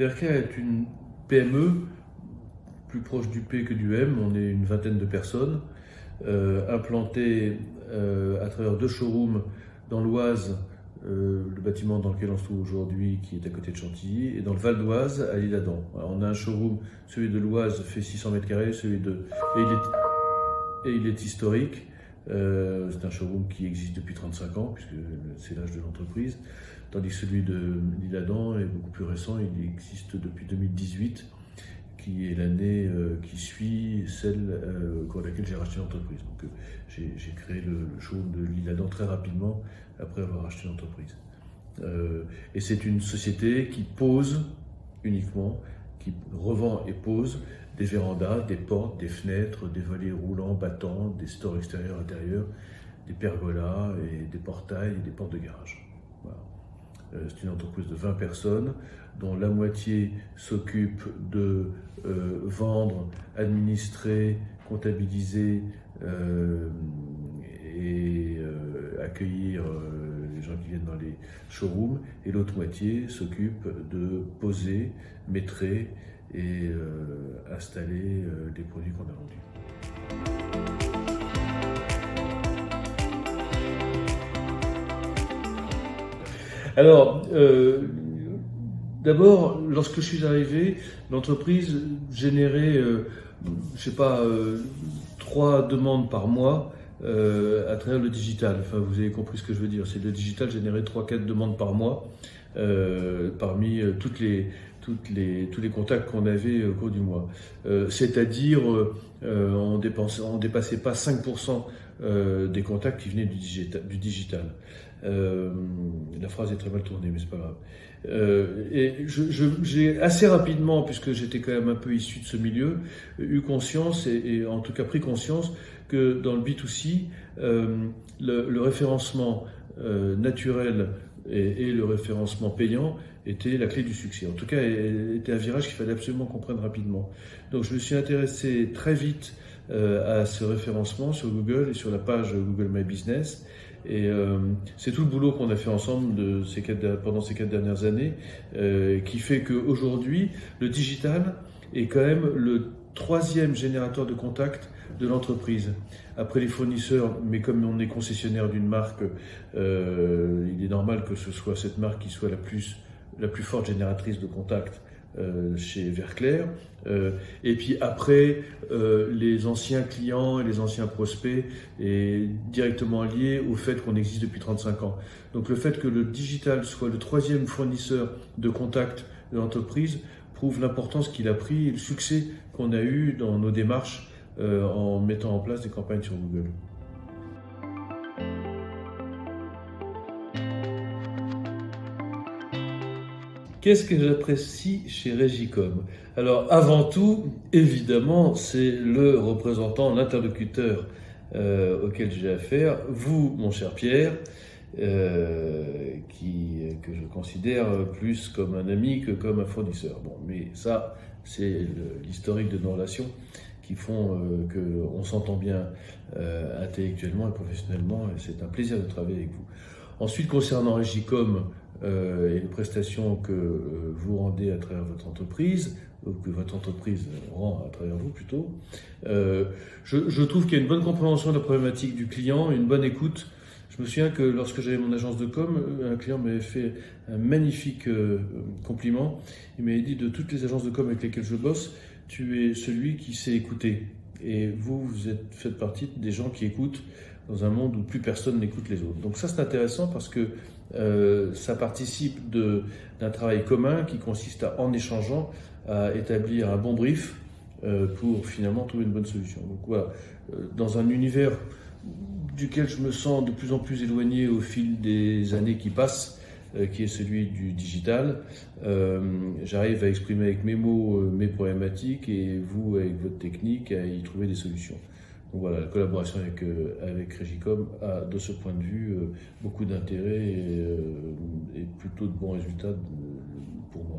Verclair est une PME, plus proche du P que du M, on est une vingtaine de personnes, implantées à travers 2 showrooms dans l'Oise, le bâtiment dans lequel on se trouve aujourd'hui, qui est à côté de Chantilly, et dans le Val d'Oise, à l'Isle-Adam. On a un showroom, celui de l'Oise fait 600 mètres carrés, et il est historique. C'est un showroom qui existe depuis 35 ans, puisque c'est l'âge de l'entreprise, tandis que celui de l'Isle-Adam est beaucoup plus récent, il existe depuis 2018, qui est l'année qui suit celle au cours de laquelle j'ai racheté l'entreprise. Donc j'ai créé le showroom de l'Isle-Adam très rapidement après avoir racheté l'entreprise. Et c'est une société qui pose uniquement, qui revend et pose des vérandas, des portes, des fenêtres, des volets roulants, battants, des stores extérieurs, intérieurs, des pergolas et des portails et des portes de garage. Voilà. C'est une entreprise de 20 personnes dont la moitié s'occupe de vendre, administrer, comptabiliser et accueillir les gens qui viennent dans les showrooms, et l'autre moitié s'occupe de poser, maîtrer et installer les produits qu'on a vendus. Alors, d'abord, lorsque je suis arrivé, l'entreprise générait, 3 demandes par mois à travers le digital. Enfin, vous avez compris ce que je veux dire. C'est le digital générait 3-4 demandes par mois parmi tous les contacts qu'on avait au cours du mois. C'est-à-dire, on dépassait pas 5% des contacts qui venaient du digital. La phrase est très mal tournée, mais c'est pas grave. Et j'ai assez rapidement, puisque j'étais quand même un peu issu de ce milieu, eu conscience et en tout cas pris conscience que dans le B2C, le référencement naturel et le référencement payant était la clé du succès. En tout cas, était un virage qu'il fallait absolument comprendre rapidement. Donc je me suis intéressé très vite à ce référencement sur Google et sur la page Google My Business. Et c'est tout le boulot qu'on a fait ensemble pendant ces 4 dernières années qui fait qu'aujourd'hui, le digital est quand même le 3e générateur de contacts de l'entreprise. Après les fournisseurs, mais comme on est concessionnaire d'une marque, il est normal que ce soit cette marque qui soit la plus forte génératrice de contacts chez Verclair. Et puis après, les anciens clients et les anciens prospects est directement lié au fait qu'on existe depuis 35 ans. Donc le fait que le digital soit le 3e fournisseur de contacts de l'entreprise prouve l'importance qu'il a pris et le succès qu'on a eu dans nos démarches en mettant en place des campagnes sur Google. Qu'est-ce que j'apprécie chez Régicom? Alors, avant tout, évidemment, c'est le représentant, l'interlocuteur auquel j'ai affaire, vous, mon cher Pierre, que je considère plus comme un ami que comme un fournisseur. Bon, mais ça, c'est l'historique de nos relations qui font qu'on s'entend bien intellectuellement et professionnellement, et c'est un plaisir de travailler avec vous. Ensuite, concernant Régicom, et les prestations que vous rendez à travers votre entreprise, ou que votre entreprise rend à travers vous plutôt, je trouve qu'il y a une bonne compréhension de la problématique du client, une bonne écoute. Je me souviens que lorsque j'avais mon agence de com, un client m'avait fait un magnifique compliment. Il m'avait dit: de toutes les agences de com avec lesquelles je bosse, tu es celui qui sait écouter. Et vous faites partie des gens qui écoutent dans un monde où plus personne n'écoute les autres. Donc ça, c'est intéressant parce que ça participe d'un travail commun qui consiste en échangeant, à établir un bon brief pour finalement trouver une bonne solution. Donc voilà, dans un univers duquel je me sens de plus en plus éloigné au fil des années qui passent, qui est celui du digital, j'arrive à exprimer avec mes mots mes problématiques et vous, avec votre technique, à y trouver des solutions. Donc voilà, la collaboration avec Régicom a, de ce point de vue, beaucoup d'intérêt et plutôt de bons résultats pour moi.